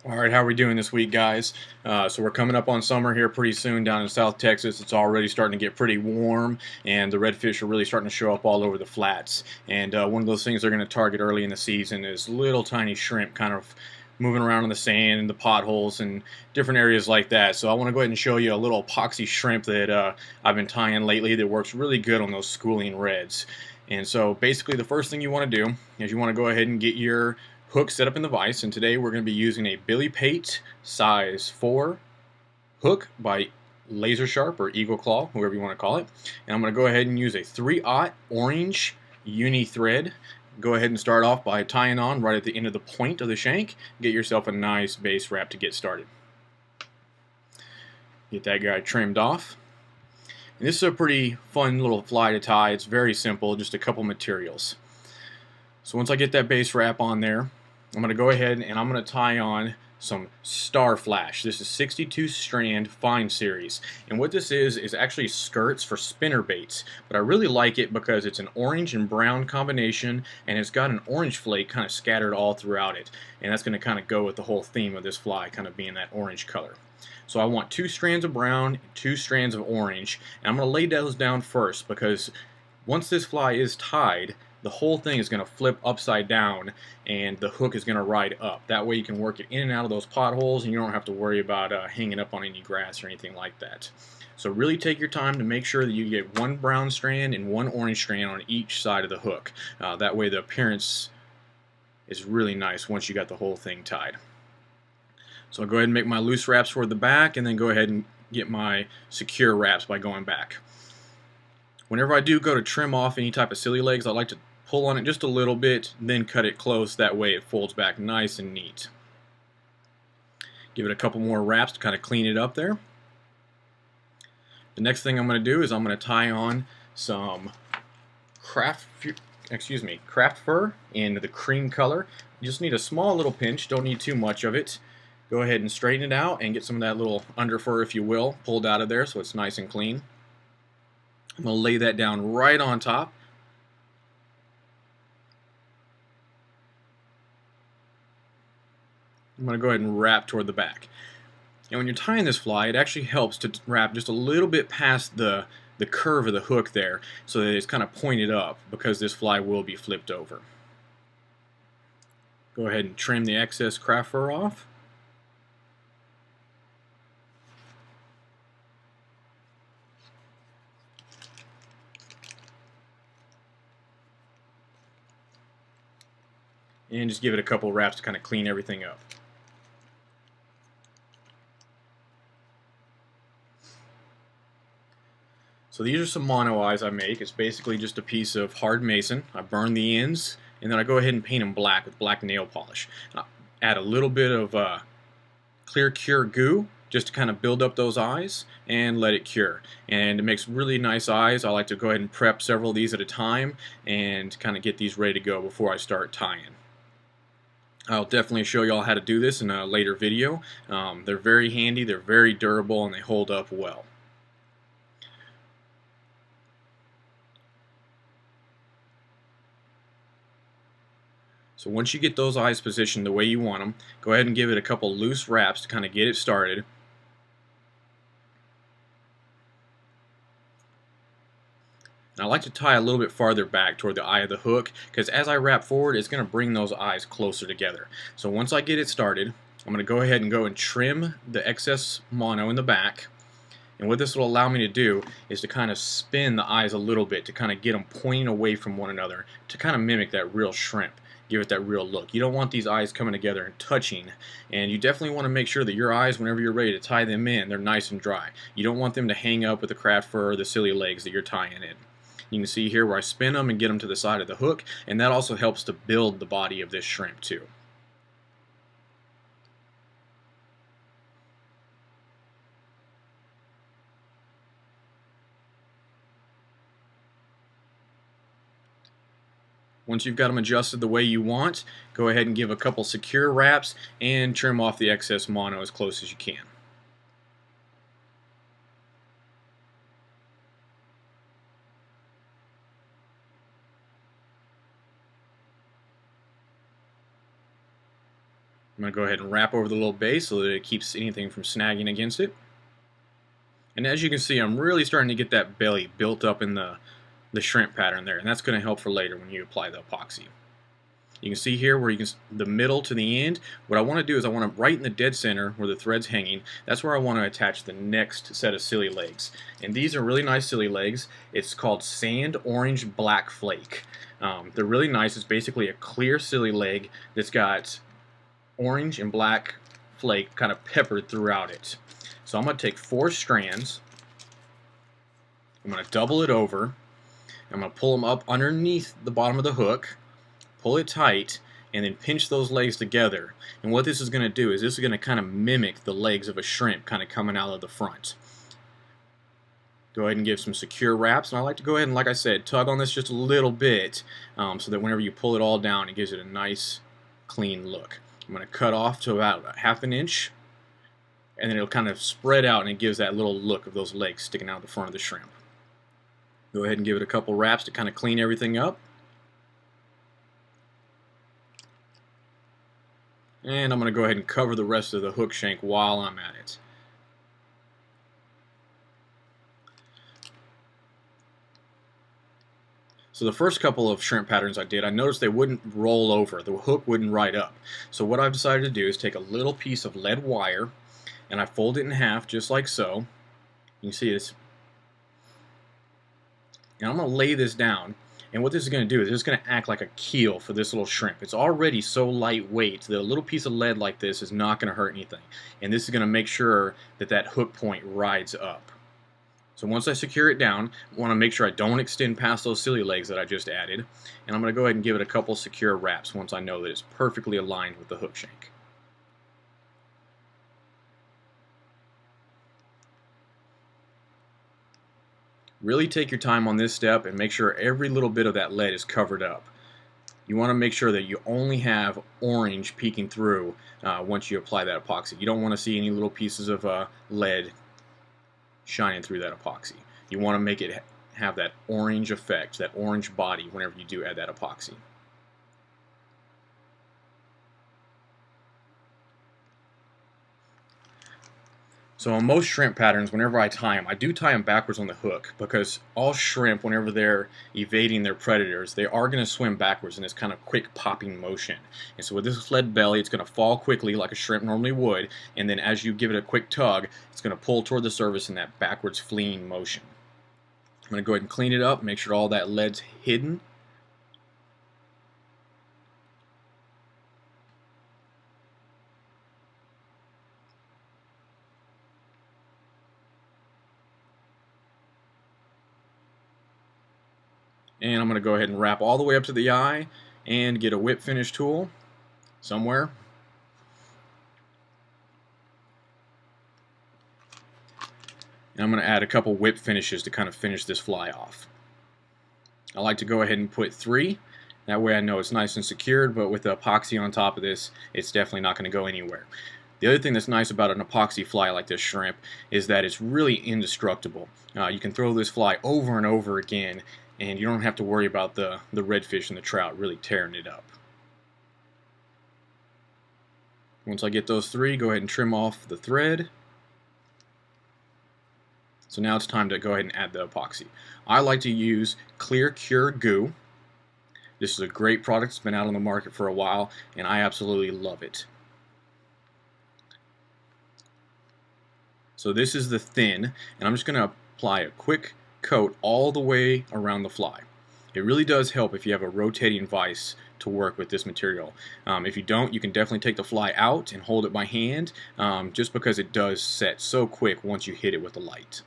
All right, how are we doing this week, guys? So we're coming up on summer here pretty soon down in South Texas. It's already starting to get pretty warm, and the redfish are really starting to show up all over the flats. And one of those things they're going to target early in the season is little tiny shrimp kind of moving around in the sand and the potholes and different areas like that. So I want to go ahead and show you a little epoxy shrimp that I've been tying lately that works really good on those schooling reds. And so basically the first thing you want to do is you want to go ahead and get your hook set up in the vise, and today we're going to be using a Billy Pate size 4 hook by Laser Sharp or Eagle Claw, whoever you want to call it. And I'm going to go ahead and use a 3/0 orange uni thread. Go ahead and start off by tying on right at the end of the point of the shank. Get yourself a nice base wrap to get started. Get that guy trimmed off. And this is a pretty fun little fly to tie. It's very simple, just a couple materials. So once I get that base wrap on there, I'm going to go ahead and I'm going to tie on some Star Flash. This is 62 strand fine series, and what this is actually skirts for spinner baits, but I really like it because it's an orange and brown combination, and it's got an orange flake kind of scattered all throughout it, and that's going to kind of go with the whole theme of this fly kind of being that orange color. So I want 2 strands of brown and 2 strands of orange, and I'm going to lay those down first because once this fly is tied, the whole thing is going to flip upside down and the hook is going to ride up. That way you can work it in and out of those potholes and you don't have to worry about hanging up on any grass or anything like that. So really take your time to make sure that you get 1 brown strand and 1 orange strand on each side of the hook. That way the appearance is really nice once you got the whole thing tied. So I'll go ahead and make my loose wraps for the back and then go ahead and get my secure wraps by going back. Whenever I do go to trim off any type of silly legs, I like to pull on it just a little bit, then cut it close. That way it folds back nice and neat. Give it a couple more wraps to kind of clean it up there. The next thing I'm going to do is I'm going to tie on some craft fur in the cream color. You just need a small little pinch, don't need too much of it. Go ahead and straighten it out and get some of that little under fur, if you will, pulled out of there so it's nice and clean. I'm going to lay that down right on top. I'm going to go ahead and wrap toward the back. And when you're tying this fly, it actually helps to wrap just a little bit past the curve of the hook there so that it's kind of pointed up because this fly will be flipped over. Go ahead and trim the excess craft fur off. And just give it a couple wraps to kind of clean everything up. So these are some mono eyes I make. It's basically just a piece of hard mason. I burn the ends, and then I go ahead and paint them black with black nail polish. Add a little bit of clear cure goo just to kind of build up those eyes and let it cure. And it makes really nice eyes. I like to go ahead and prep several of these at a time and kind of get these ready to go before I start tying. I'll definitely show y'all how to do this in a later video. They're very handy, they're very durable, and they hold up well. So once you get those eyes positioned the way you want them, go ahead and give it a couple loose wraps to kind of get it started. And I like to tie a little bit farther back toward the eye of the hook because as I wrap forward, it's going to bring those eyes closer together. So once I get it started, I'm going to go ahead and trim the excess mono in the back. And what this will allow me to do is to kind of spin the eyes a little bit to kind of get them pointing away from one another to kind of mimic that real shrimp. Give it that real look. You don't want these eyes coming together and touching, and you definitely want to make sure that your eyes, whenever you're ready to tie them in, they're nice and dry. You don't want them to hang up with the craft fur or the silly legs that you're tying in. You can see here where I spin them and get them to the side of the hook, and that also helps to build the body of this shrimp too. Once you've got them adjusted the way you want, go ahead and give a couple secure wraps and trim off the excess mono as close as you can. I'm going to go ahead and wrap over the little base so that it keeps anything from snagging against it. And as you can see, I'm really starting to get that belly built up in the shrimp pattern there, and that's going to help for later when you apply the epoxy. You can see here where you can, the middle to the end, what I want to do is I want to, right in the dead center where the thread's hanging, that's where I want to attach the next set of silly legs. And these are really nice silly legs. It's called Sand Orange Black Flake. They're really nice. It's basically a clear silly leg that's got orange and black flake kind of peppered throughout it. So I'm going to take 4 strands, I'm going to double it over, I'm going to pull them up underneath the bottom of the hook, pull it tight, and then pinch those legs together. And what this is going to do is this is going to kind of mimic the legs of a shrimp kind of coming out of the front. Go ahead and give some secure wraps, and I like to go ahead and, like I said, tug on this just a little bit so that whenever you pull it all down, it gives it a nice clean look. I'm going to cut off to about 1/2 inch, and then it'll kind of spread out and it gives that little look of those legs sticking out the front of the shrimp. Go ahead and give it a couple wraps to kind of clean everything up. And I'm going to go ahead and cover the rest of the hook shank while I'm at it. So the first couple of shrimp patterns I did, I noticed they wouldn't roll over. The hook wouldn't ride up. So what I've decided to do is take a little piece of lead wire and I fold it in half just like so. You can see this. And I'm going to lay this down. And what this is going to do is it's going to act like a keel for this little shrimp. It's already so lightweight that a little piece of lead like this is not going to hurt anything. And this is going to make sure that that hook point rides up. So once I secure it down, I want to make sure I don't extend past those silly legs that I just added. And I'm going to go ahead and give it a couple secure wraps once I know that it's perfectly aligned with the hook shank. Really take your time on this step and make sure every little bit of that lead is covered up. You want to make sure that you only have orange peeking through once you apply that epoxy. You don't want to see any little pieces of lead shining through that epoxy. You want to make it have that orange effect, that orange body whenever you do add that epoxy. So on most shrimp patterns, whenever I tie them, I do tie them backwards on the hook because all shrimp, whenever they're evading their predators, they are going to swim backwards in this kind of quick popping motion. And so with this lead belly, it's going to fall quickly like a shrimp normally would, and then as you give it a quick tug, it's going to pull toward the surface in that backwards fleeing motion. I'm going to go ahead and clean it up, make sure all that lead's hidden. And I'm going to go ahead and wrap all the way up to the eye and get a whip finish tool somewhere. And I'm going to add a couple whip finishes to kind of finish this fly off. I like to go ahead and put 3. That way I know it's nice and secured, but with the epoxy on top of this, it's definitely not going to go anywhere. The other thing that's nice about an epoxy fly like this shrimp is that it's really indestructible. You can throw this fly over and over again, and you don't have to worry about the redfish and the trout really tearing it up. Once I get those 3, go ahead and trim off the thread. So now it's time to go ahead and add the epoxy. I like to use Clear Cure Goo. This is a great product. It's been out on the market for a while, and I absolutely love it. So this is the thin, and I'm just going to apply a quick coat all the way around the fly. It really does help if you have a rotating vise to work with this material. If you don't, you can definitely take the fly out and hold it by hand, just because it does set so quick once you hit it with the light.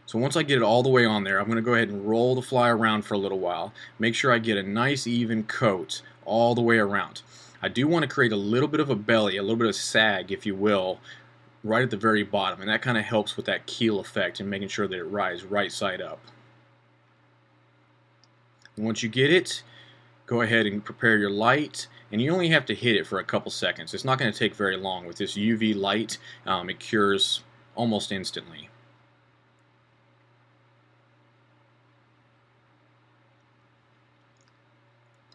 So once I get it all the way on there, I'm going to go ahead and roll the fly around for a little while. Make sure I get a nice even coat all the way around. I do want to create a little bit of a belly, a little bit of sag, if you will, right at the very bottom, and that kind of helps with that keel effect and making sure that it rides right side up. And once you get it, go ahead and prepare your light, and you only have to hit it for a couple seconds. It's not going to take very long with this UV light. It cures almost instantly.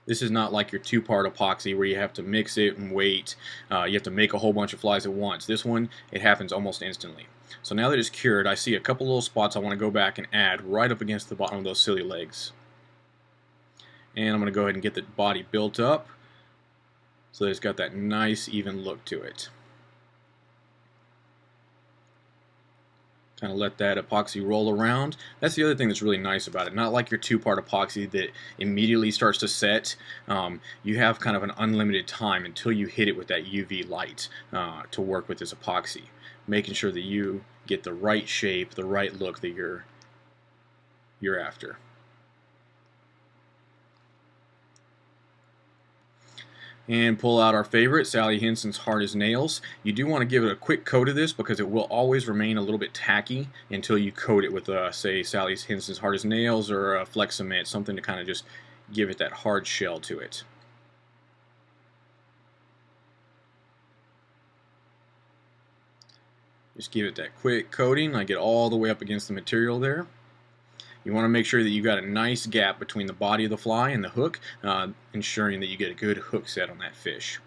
This is not like your two-part epoxy where you have to mix it and wait. You have to make a whole bunch of flies at once. This one, it happens almost instantly. So now that it's cured, I see a couple little spots I want to go back and add right up against the bottom of those silly legs. And I'm going to go ahead and get the body built up so that it's got that nice even look to it. Kind of let that epoxy roll around. That's the other thing that's really nice about it. Not like your two-part epoxy that immediately starts to set. You have kind of an unlimited time until you hit it with that UV light to work with this epoxy, making sure that you get the right shape, the right look that you're after. And pull out our favorite, Sally Hansen's Hard as Nails. You do want to give it a quick coat of this because it will always remain a little bit tacky until you coat it with, say, Sally Hansen's Hard as Nails or Flex Cement, something to kind of just give it that hard shell to it. Just give it that quick coating. I get all the way up against the material there. You want to make sure that you got a nice gap between the body of the fly and the hook, ensuring that you get a good hook set on that fish.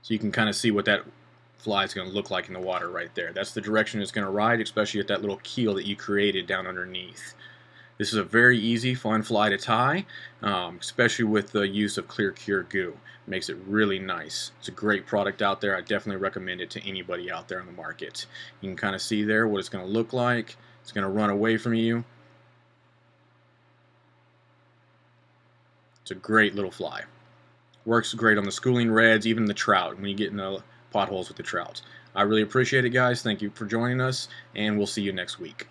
So you can kind of see what that fly is going to look like in the water right there. That's the direction it's going to ride, especially at that little keel that you created down underneath. This is a very easy, fun fly to tie, especially with the use of clear cure goo. It makes it really nice. It's a great product out there. I definitely recommend it to anybody out there in the market. You can kind of see there what it's going to look like. It's going to run away from you. It's a great little fly. Works great on the schooling reds, even the trout, when you get in the potholes with the trout. I really appreciate it, guys. Thank you for joining us, and we'll see you next week.